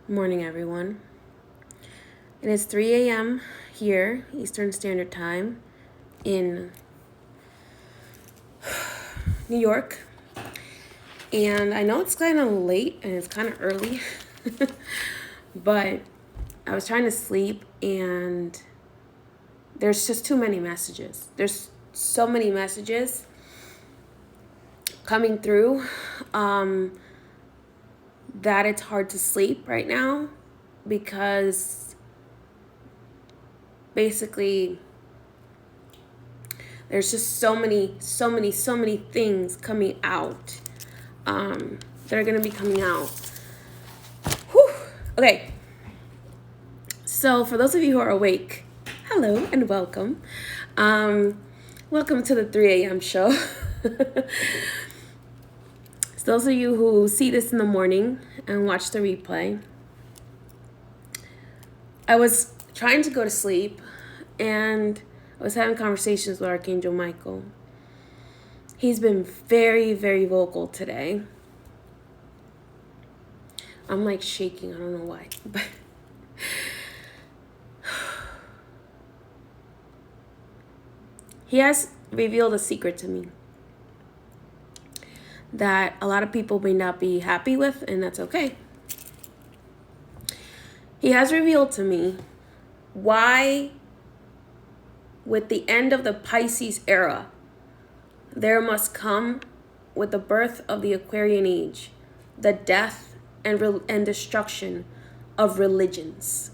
Morning, everyone. It is 3 a.m. here, Eastern Standard Time, in New York. And I know it's kind of late and it's kind of early, but I was trying to sleep and there's just too many messages. There's so many messages coming through that it's hard to sleep right now because basically there's just so many things coming out that are going to be coming out. Whew. Okay. So for those of you who are awake, hello and welcome. Welcome to the 3 a.m. show. So those of you who see this in the morning and watch the replay, I was trying to go to sleep and I was having conversations with Archangel Michael. He's been very, very vocal today. I'm like shaking, I don't know why. But he has revealed a secret to me that a lot of people may not be happy with, and that's okay. He has revealed to me why, with the end of the Pisces era, there must come, with the birth of the Aquarian age, the death and destruction of religions.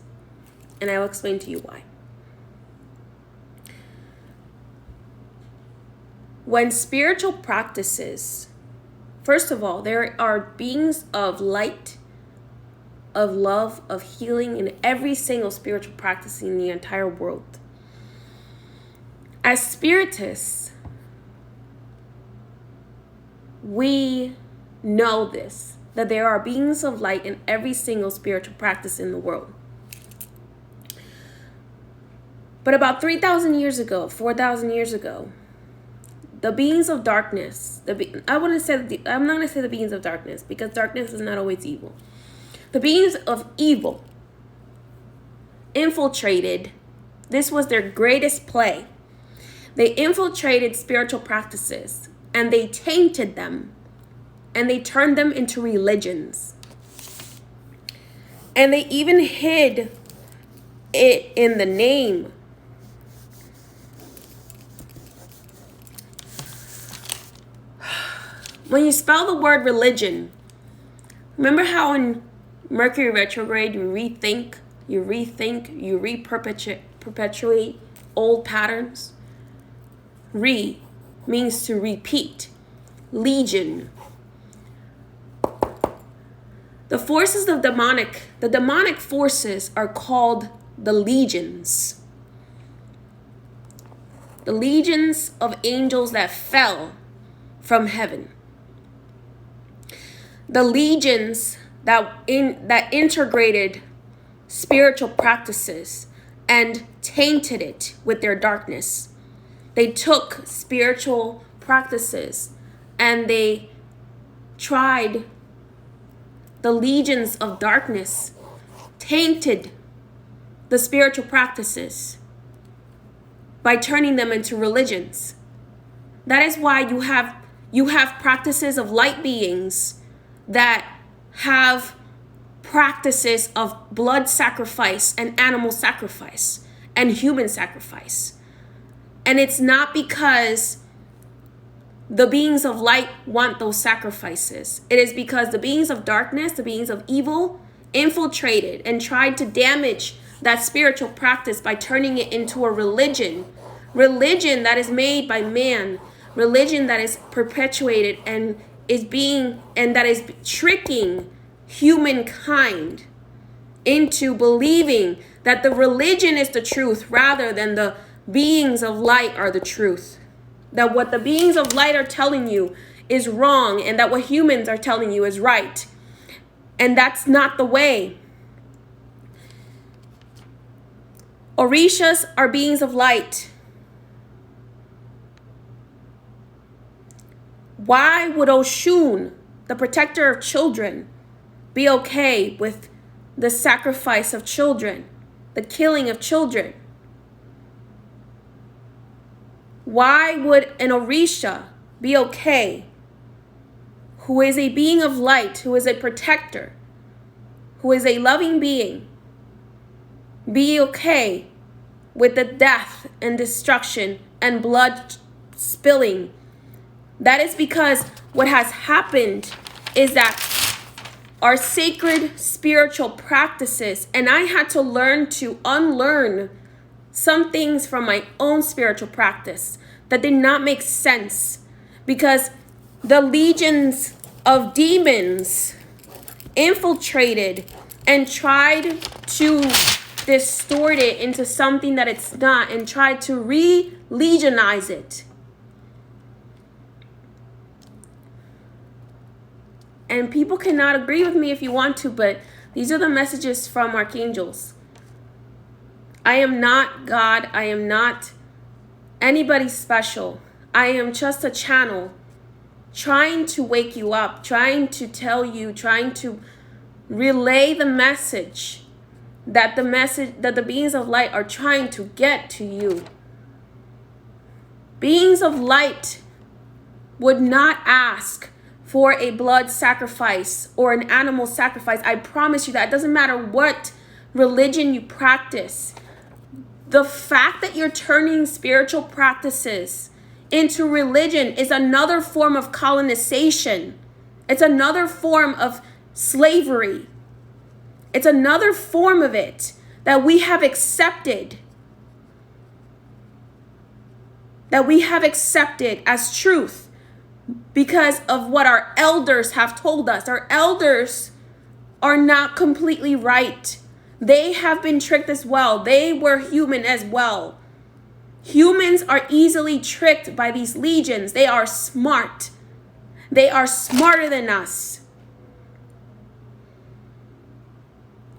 And I will explain to you why. When spiritual practices, first of all, there are beings of light, of love, of healing in every single spiritual practice in the entire world. As spiritists, we know this, that there are beings of light in every single spiritual practice in the world. But about 3,000 years ago, 4,000 years ago, the beings of darkness, I'm not going to say the beings of darkness, because darkness is not always evil. The beings of evil infiltrated, this was their greatest play. They infiltrated spiritual practices and they tainted them and they turned them into religions. And they even hid it in the name. When you spell the word religion, remember how in Mercury retrograde you perpetuate old patterns? Re means to repeat. Legion. The forces of the demonic forces are called the legions. The legions of angels that fell from heaven. The legions that integrated spiritual practices and tainted it with their darkness. They took spiritual practices and they tried, the legions of darkness tainted the spiritual practices by turning them into religions. That is why you have practices of light beings that have practices of blood sacrifice and animal sacrifice and human sacrifice. And it's not because the beings of light want those sacrifices. It is because the beings of darkness, the beings of evil, infiltrated and tried to damage that spiritual practice by turning it into a religion. Religion that is made by man. Religion that is perpetuated and that is tricking humankind into believing that the religion is the truth rather than the beings of light are the truth. That what the beings of light are telling you is wrong and that what humans are telling you is right. And that's not the way. Orishas are beings of light. Why would Oshun, the protector of children, be okay with the sacrifice of children, the killing of children? Why would an Orisha be okay, who is a being of light, who is a protector, who is a loving being, be okay with the death and destruction and blood spilling? That is because what has happened is that our sacred spiritual practices, and I had to learn to unlearn some things from my own spiritual practice that did not make sense, because the legions of demons infiltrated and tried to distort it into something that it's not, and tried to re-legionize it. And people cannot agree with me if you want to, but these are the messages from archangels. I am not God. I am not anybody special. I am just a channel trying to wake you up, trying to tell you, trying to relay the message that the beings of light are trying to get to you. Beings of light would not ask for a blood sacrifice or an animal sacrifice. I promise you that. It doesn't matter what religion you practice. The fact that you're turning spiritual practices into religion is another form of colonization. It's another form of slavery. It's another form of it that we have accepted. That we have accepted as truth because of what our elders have told us. Our elders are not completely right. They have been tricked as well. They were human as well. Humans are easily tricked by these legions. They are smart. They are smarter than us.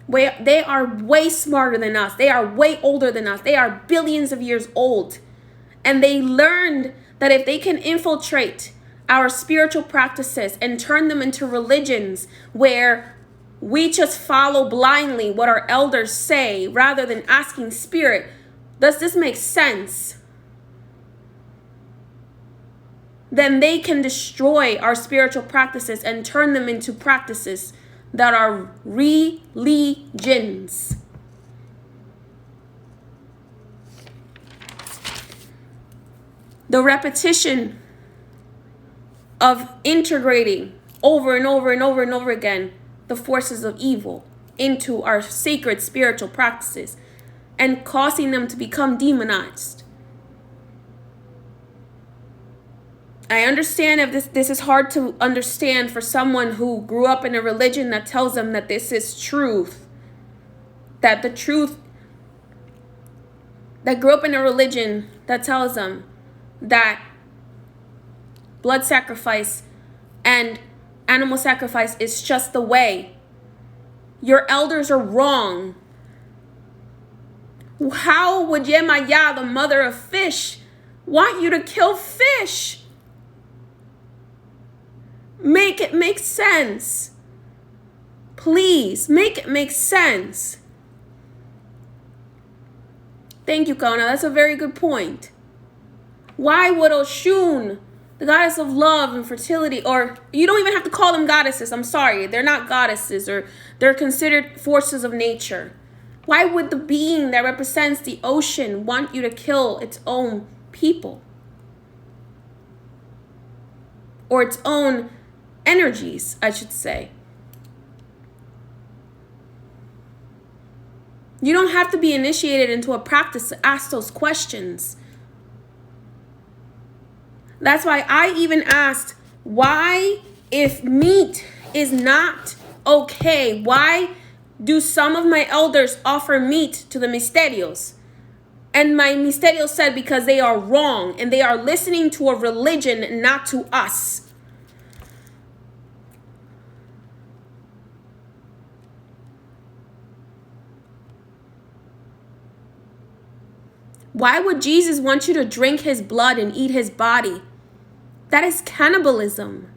They are way smarter than us. They are way older than us. They are billions of years old. And they learned that if they can infiltrate our spiritual practices and turn them into religions where we just follow blindly what our elders say rather than asking spirit, does this make sense? Then they can destroy our spiritual practices and turn them into practices that are religions. The repetition of integrating over and over and over and over again the forces of evil into our sacred spiritual practices and causing them to become demonized. I understand if this is hard to understand for someone who grew up in a religion that tells them that this is truth. That the truth, that grew up in a religion that tells them that blood sacrifice and animal sacrifice is just the way. Your elders are wrong. How would Yemaya, the mother of fish, want you to kill fish? Make it make sense. Please, make it make sense. Thank you, Kona. That's a very good point. Why would Oshun, the goddess of love and fertility, or you don't even have to call them goddesses. I'm sorry. They're not goddesses, or they're considered forces of nature. Why would the being that represents the ocean want you to kill its own people? Or its own energies, I should say. You don't have to be initiated into a practice to ask those questions. That's why I even asked, why, if meat is not okay, why do some of my elders offer meat to the misterios? And my misterios said because they are wrong and they are listening to a religion, not to us. Why would Jesus want you to drink his blood and eat his body? That is cannibalism.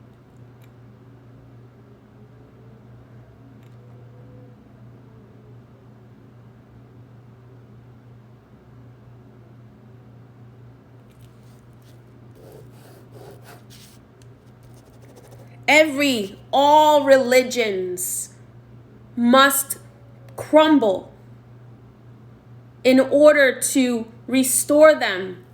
all religions must crumble in order to restore them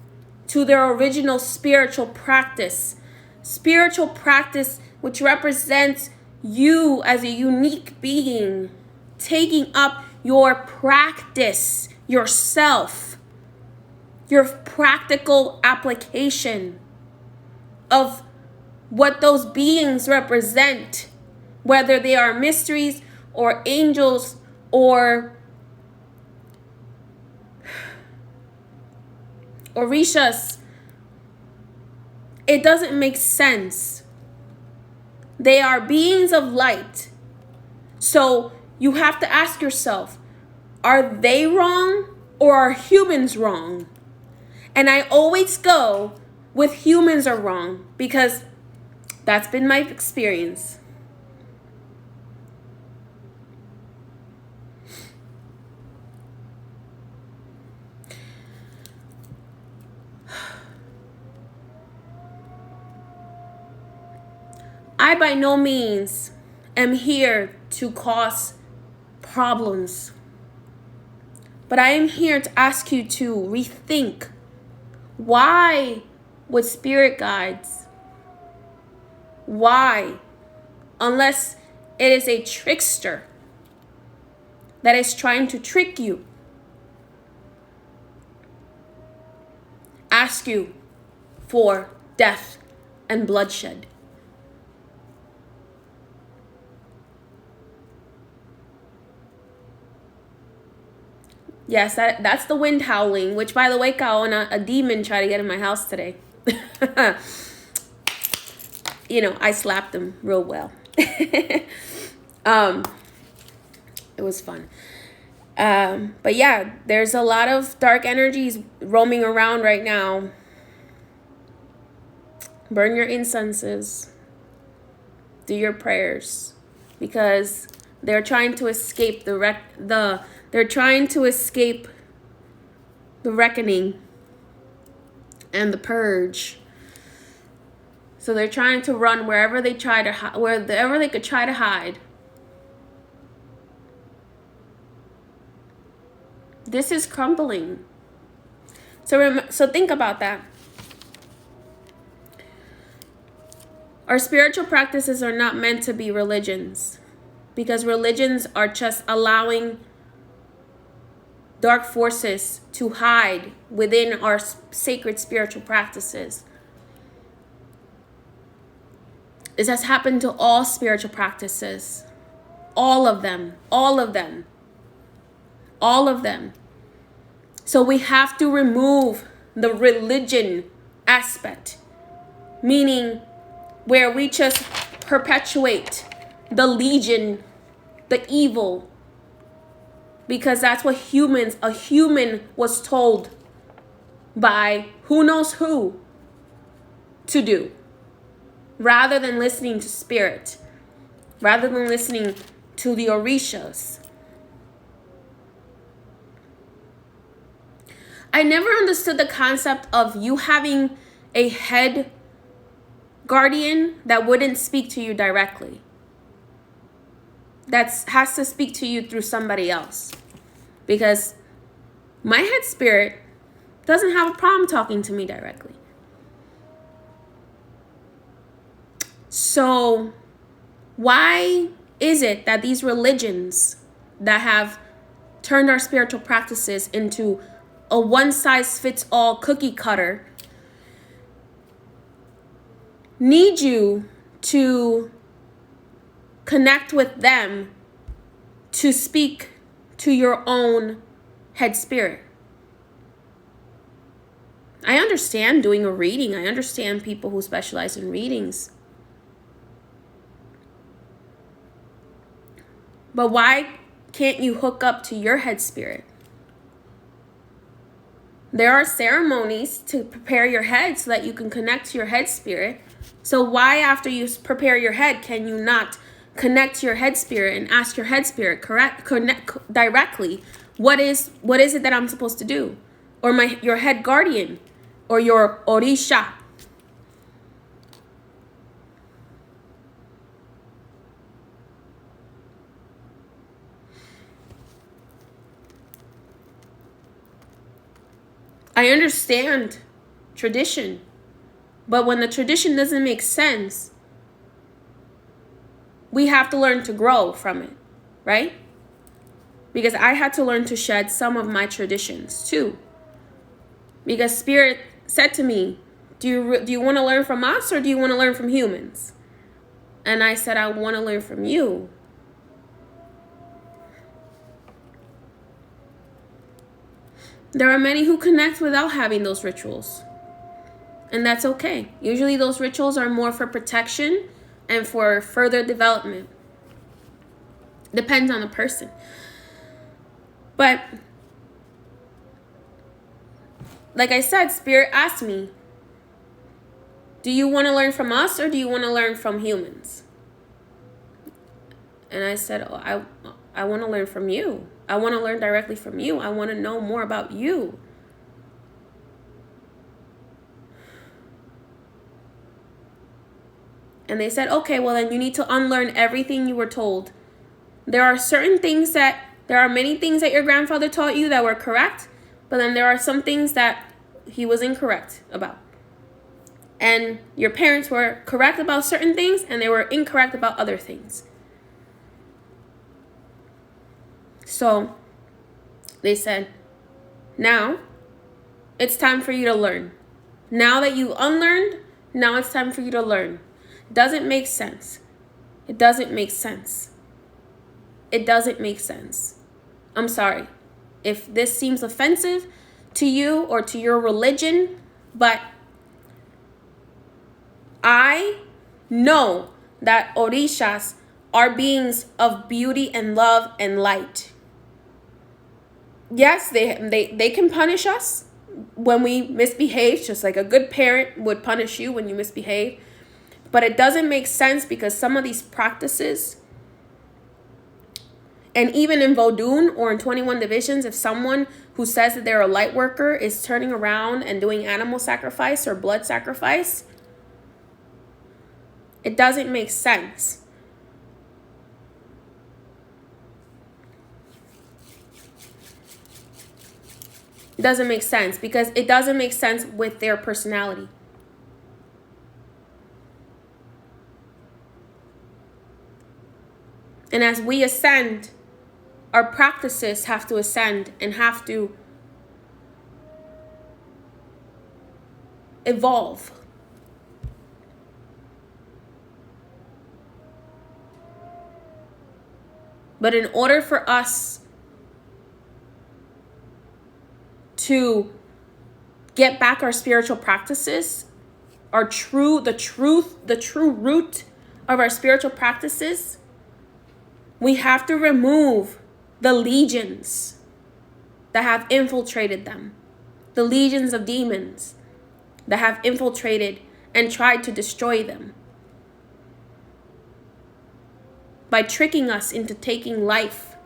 to their original spiritual practice. Spiritual practice, which represents you as a unique being, taking up your practice, yourself, your practical application of what those beings represent, whether they are mysteries or angels or orishas. It doesn't make sense. They are beings of light. So you have to ask yourself, are they wrong or are humans wrong? And I always go with humans are wrong because that's been my experience. I by no means am here to cause problems, but I am here to ask you to rethink, why would spirit guides, why, unless it is a trickster that is trying to trick you, ask you for death and bloodshed? Yes, that's the wind howling, which, by the way, Kaona, a demon tried to get in my house today. I slapped him real well. It was fun. But yeah, there's a lot of dark energies roaming around right now. Burn your incenses. Do your prayers, because they're trying to escape they're trying to escape the reckoning and the purge. So they're trying to run wherever they could try to hide. This is crumbling. So think about that. Our spiritual practices are not meant to be religions, because religions are just allowing dark forces to hide within our sacred spiritual practices. This has happened to all spiritual practices. All of them. All of them. All of them. So we have to remove the religion aspect, meaning where we just perpetuate the legion, the evil, because that's what a human was told by who knows who to do, rather than listening to spirit, rather than listening to the orishas. I never understood the concept of you having a head guardian that wouldn't speak to you directly. That has to speak to you through somebody else. Because my head spirit doesn't have a problem talking to me directly. So why is it that these religions that have turned our spiritual practices into a one-size-fits-all cookie cutter need you to connect with them to speak to your own head spirit? I understand doing a reading. I understand people who specialize in readings. But why can't you hook up to your head spirit? There are ceremonies to prepare your head so that you can connect to your head spirit. So why, after you prepare your head, can you not connect to your head spirit and ask your head spirit connect directly, what is it that I'm supposed to do? Or your head guardian or your orisha. I understand tradition, but when the tradition doesn't make sense, we have to learn to grow from it, right? Because I had to learn to shed some of my traditions too. Because Spirit said to me, do you want to learn from us or do you want to learn from humans? And I said, I want to learn from you. There are many who connect without having those rituals. And that's okay. Usually those rituals are more for protection and for further development. Depends on the person. But like I said, Spirit asked me, do you want to learn from us or do you want to learn from humans? And I said, I want to learn from you. I want to learn directly from you. I want to know more about you. And they said, okay, well then you need to unlearn everything you were told. There are many things that your grandfather taught you that were correct, but then there are some things that he was incorrect about. And your parents were correct about certain things and they were incorrect about other things. So they said, now it's time for you to learn. Now that you unlearned, now it's time for you to learn. Doesn't make sense. It doesn't make sense. It doesn't make sense. I'm sorry if this seems offensive to you or to your religion, but I know that orishas are beings of beauty and love and light. Yes, they can punish us when we misbehave, just like a good parent would punish you when you misbehave. But it doesn't make sense because some of these practices, and even in Vodun or in 21 divisions, if someone who says that they're a light worker is turning around and doing animal sacrifice or blood sacrifice, it doesn't make sense. It doesn't make sense because it doesn't make sense with their personality. And as we ascend, our practices have to ascend and have to evolve. But in order for us to get back our spiritual practices, the true root of our spiritual practices, we have to remove the legions that have infiltrated them, the legions of demons that have infiltrated and tried to destroy them by tricking us into taking life,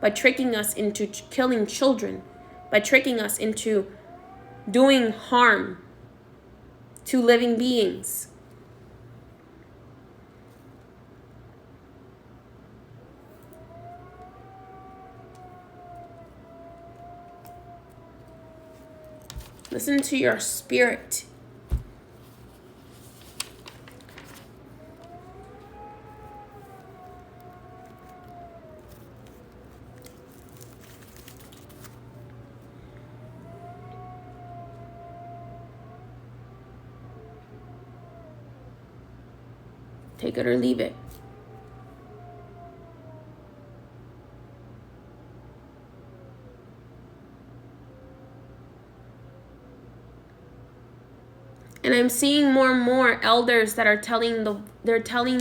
by tricking us into killing children, by tricking us into doing harm to living beings. Listen to your spirit. Take it or leave it. And I'm seeing more and more elders that are telling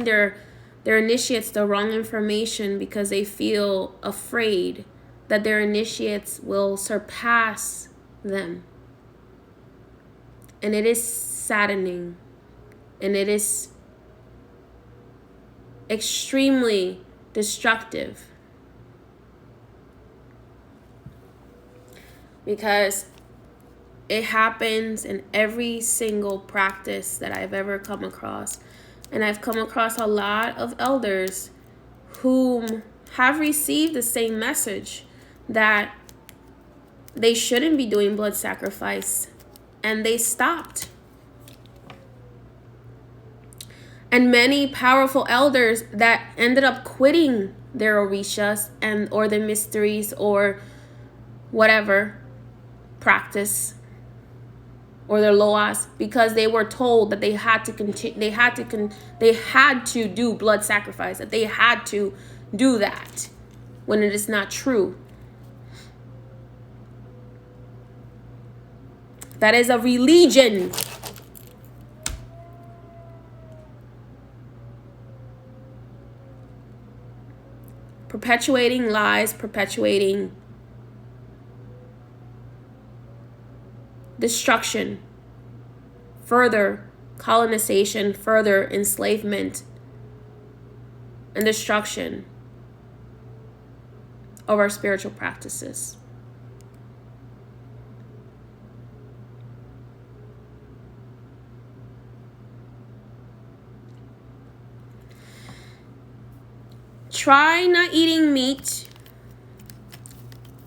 their initiates the wrong information because they feel afraid that their initiates will surpass them. And it is saddening. And it is extremely destructive. Because it happens in every single practice that I've ever come across. And I've come across a lot of elders whom have received the same message, that they shouldn't be doing blood sacrifice, and they stopped. And many powerful elders that ended up quitting their orishas or the mysteries or whatever practice, or their loas, because they were told that they had to continue, they had to do blood sacrifice, that they had to do that, when it is not true. That is a religion. Perpetuating lies, perpetuating destruction, further colonization, further enslavement and destruction of our spiritual practices. Try not eating meat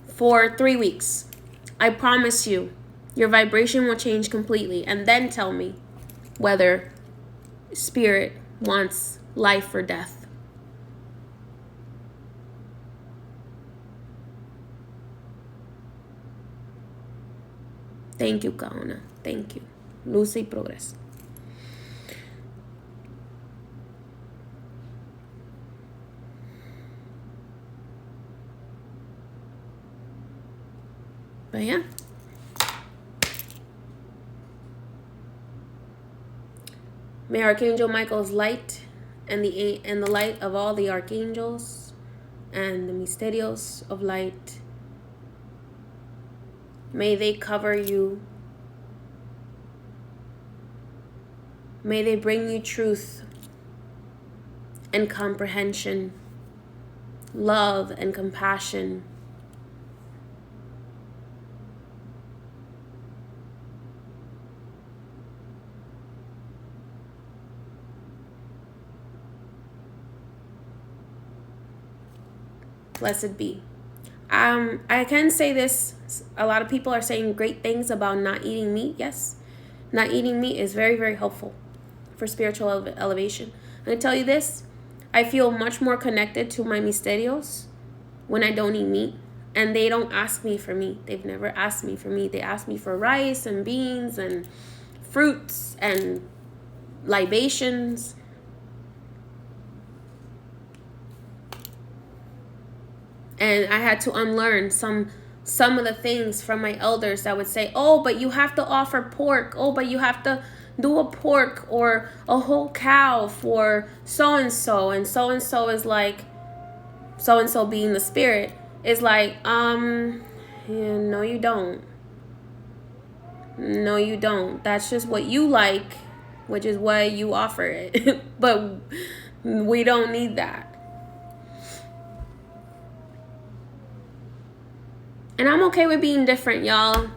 for 3 weeks. I promise you, your vibration will change completely. And then tell me whether spirit wants life or death. Thank you, Kahuna. Thank you. Luz y progreso. But yeah. May Archangel Michael's light and the light of all the archangels and the misterios of light, may they cover you. May they bring you truth and comprehension, love and compassion. Blessed be. I can say this. A lot of people are saying great things about not eating meat. Yes, not eating meat is very, very helpful for spiritual elevation. And I tell you this, I feel much more connected to my misterios when I don't eat meat. And they don't ask me for meat. They've never asked me for meat. They ask me for rice and beans and fruits and libations. And I had to unlearn some of the things from my elders that would say, oh, but you have to offer pork. Oh, but you have to do a pork or a whole cow for so-and-so. And so-and-so is like, so-and-so being the spirit, is like, yeah, no, you don't. No, you don't. That's just what you like, which is why you offer it. But we don't need that. And I'm okay with being different, y'all.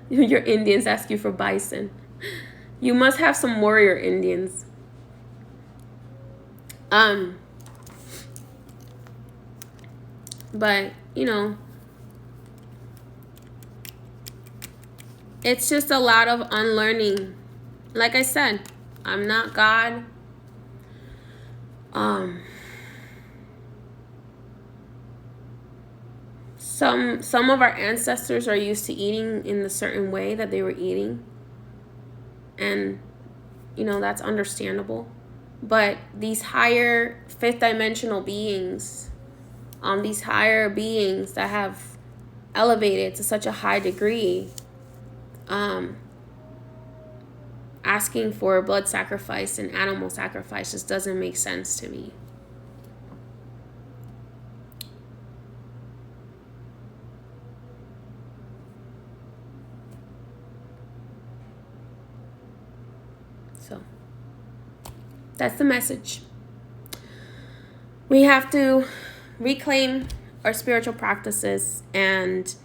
Your Indians ask you for bison. You must have some warrior Indians. But, you know, it's just a lot of unlearning. Like I said, I'm not God. Some of our ancestors are used to eating in a certain way that they were eating. And, you know, that's understandable. But these higher fifth dimensional beings, these higher beings that have elevated to such a high degree, asking for blood sacrifice and animal sacrifice just doesn't make sense to me. So that's the message. We have to reclaim our spiritual practices and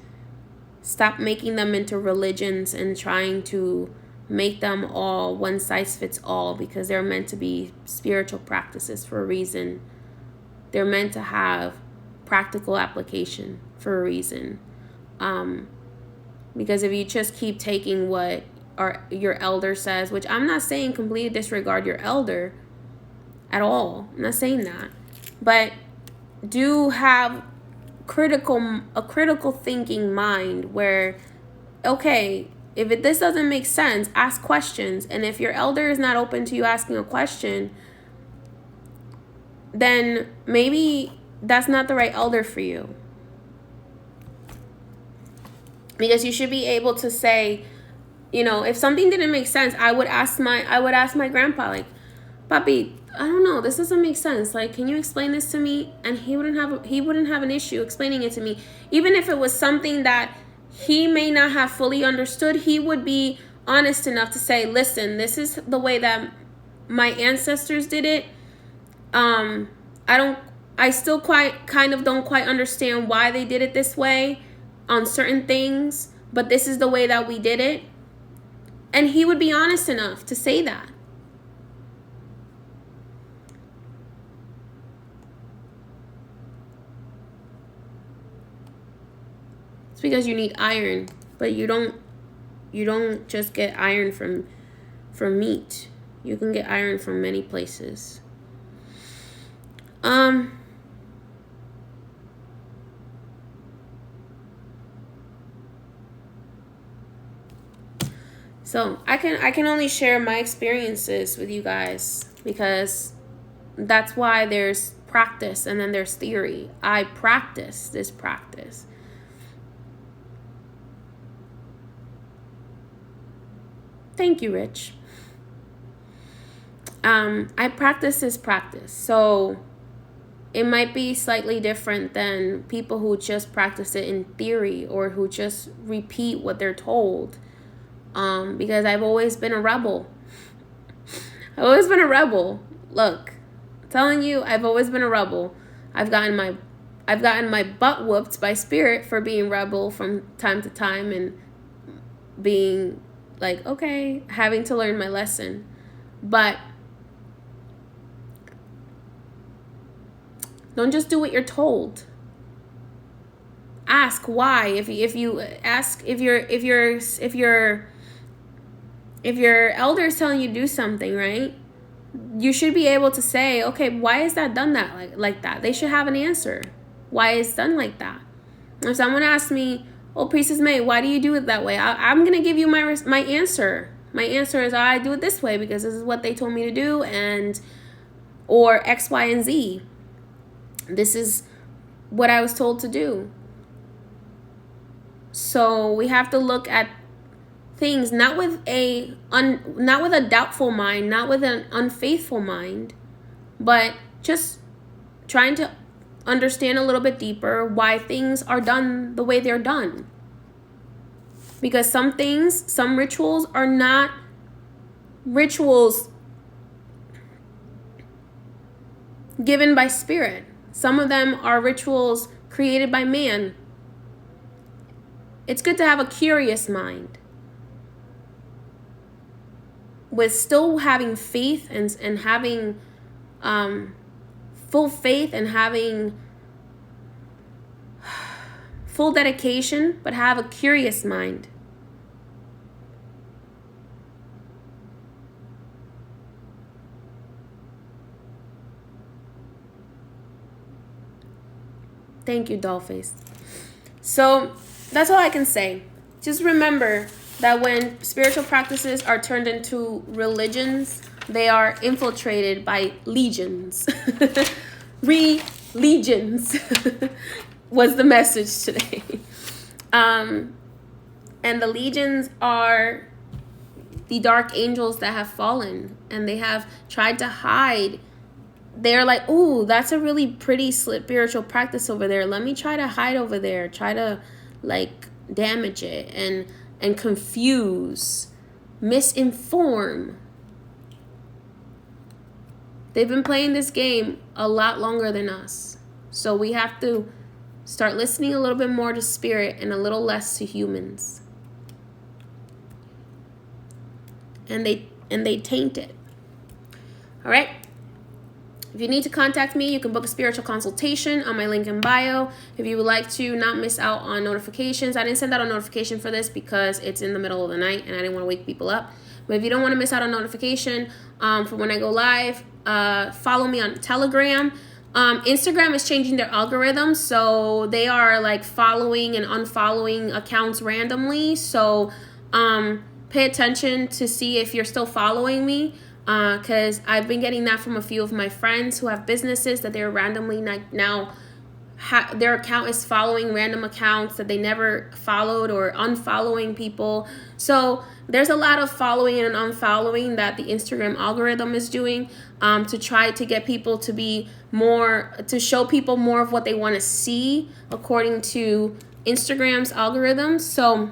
stop making them into religions and trying to make them all one size fits all, because they're meant to be spiritual practices for a reason. they're meant to have practical application for a reason. Because if you just keep taking what your elder says, which I'm not saying completely disregard your elder at all, I'm not saying that, but do have a critical thinking mind where, okay, if this doesn't make sense, ask questions. And if your elder is not open to you asking a question, then maybe that's not the right elder for you. Because you should be able to say, if something didn't make sense, I would ask my grandpa, like, Papi, I don't know, this doesn't make sense. Like, can you explain this to me? And he wouldn't have an issue explaining it to me. Even if it was something that he may not have fully understood, he would be honest enough to say, listen, this is the way that my ancestors did it. I still don't quite understand why they did it this way on certain things, but this is the way that we did it. And he would be honest enough to say that. It's because you need iron, but you don't just get iron from meat. You can get iron from many places. So I can only share my experiences with you guys, because that's why there's practice and then there's theory. I practice this practice. Thank you, Rich. I practice this practice. So it might be slightly different than people who just practice it in theory or who just repeat what they're told. Because I've always been a rebel. I've always been a rebel. Look, I'm telling you, I've always been a rebel. I've gotten my butt whooped by spirit for being rebel from time to time, and being like, okay, having to learn my lesson. But don't just do what you're told. Ask why. If your elder is telling you to do something, right? You should be able to say, okay, why is that done that like that? They should have an answer. Why it's done like that? If someone asks me, oh, Priestess May, why do you do it that way? I'm going to give you my answer. My answer is, I do it this way because this is what they told me to do, or X, Y, and Z. This is what I was told to do. So we have to look at things not with a doubtful mind, not with an unfaithful mind, but just trying to understand a little bit deeper why things are done the way they're done. Because some rituals are not rituals given by spirit. Some of them are rituals created by man. It's good to have a curious mind, with still having faith and having full faith and having full dedication, but have a curious mind. Thank you, Dollface. So that's all I can say. Just remember that when spiritual practices are turned into religions, they are infiltrated by legions. Legions was the message today. And the legions are the dark angels that have fallen, and they have tried to hide. They're like, ooh, that's a really pretty spiritual practice over there. Let me try to hide over there, try to damage it and confuse, misinform. They've been playing this game a lot longer than us. So we have to start listening a little bit more to spirit and a little less to humans. And they taint it. All right? If you need to contact me, you can book a spiritual consultation on my link in bio. If you would like to not miss out on notifications, I didn't send out a notification for this because it's in the middle of the night and I didn't want to wake people up. But if you don't want to miss out on notification for when I go live, follow me on Telegram. Instagram is changing their algorithm, so they are like following and unfollowing accounts randomly. So pay attention to see if you're still following me. Because I've been getting that from a few of my friends who have businesses that they're randomly now their account is following random accounts that they never followed, or unfollowing people. So there's a lot of following and unfollowing that the Instagram algorithm is doing to try to get people to be more, to show people more of what they want to see according to Instagram's algorithm. So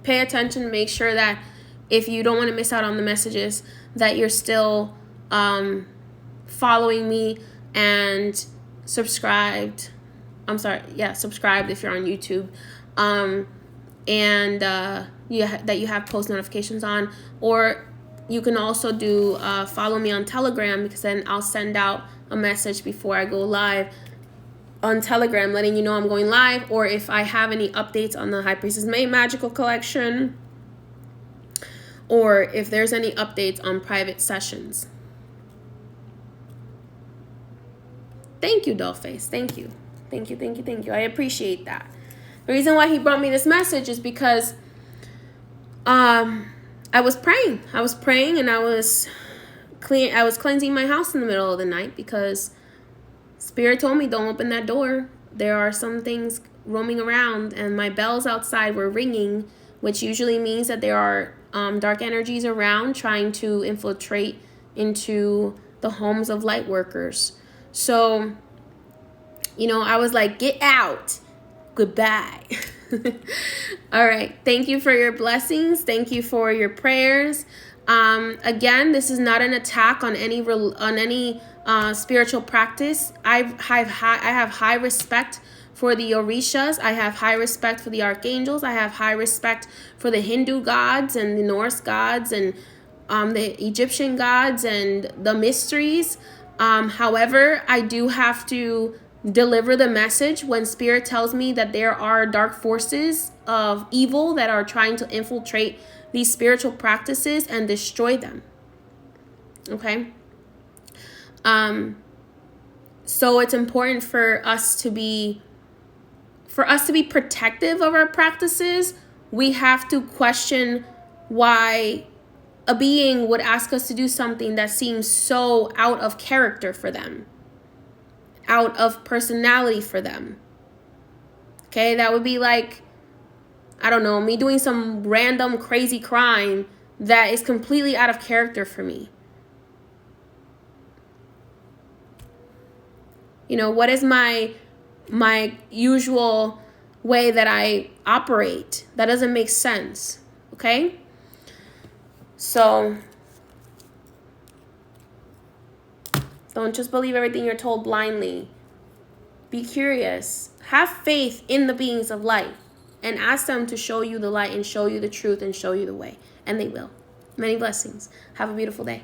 pay attention, make sure that if you don't want to miss out on the messages, that you're still following me and subscribed. Subscribed if you're on YouTube. That you have post notifications on. Or you can also do follow me on Telegram, because then I'll send out a message before I go live on Telegram letting you know I'm going live, or if I have any updates on the High Priestess May Magical Collection, or if there's any updates on private sessions. Thank you, Dollface. Thank you. Thank you, thank you, thank you. I appreciate that. The reason why he brought me this message is because I was praying. And I was cleansing my house in the middle of the night because Spirit told me, don't open that door. There are some things roaming around, and my bells outside were ringing, which usually means that there are dark energies around trying to infiltrate into the homes of light workers. So, I was like, get out. Goodbye. All right. Thank you for your blessings. Thank you for your prayers. Again, this is not an attack on any spiritual practice. I have high respect for the Orishas. I have high respect for the archangels. I have high respect for the Hindu gods and the Norse gods and the Egyptian gods and the mysteries. However, I do have to deliver the message when Spirit tells me that there are dark forces of evil that are trying to infiltrate these spiritual practices and destroy them. Okay? So it's important for us to be protective of our practices. We have to question why a being would ask us to do something that seems so out of character for them, out of personality for them. Okay, that would be like, I don't know, me doing some random crazy crime that is completely out of character for me. What is my usual way that I operate? That doesn't make sense. Okay? So don't just believe everything you're told blindly. Be curious. Have faith in the beings of light and ask them to show you the light and show you the truth and show you the way. And they will. Many blessings. Have a beautiful day.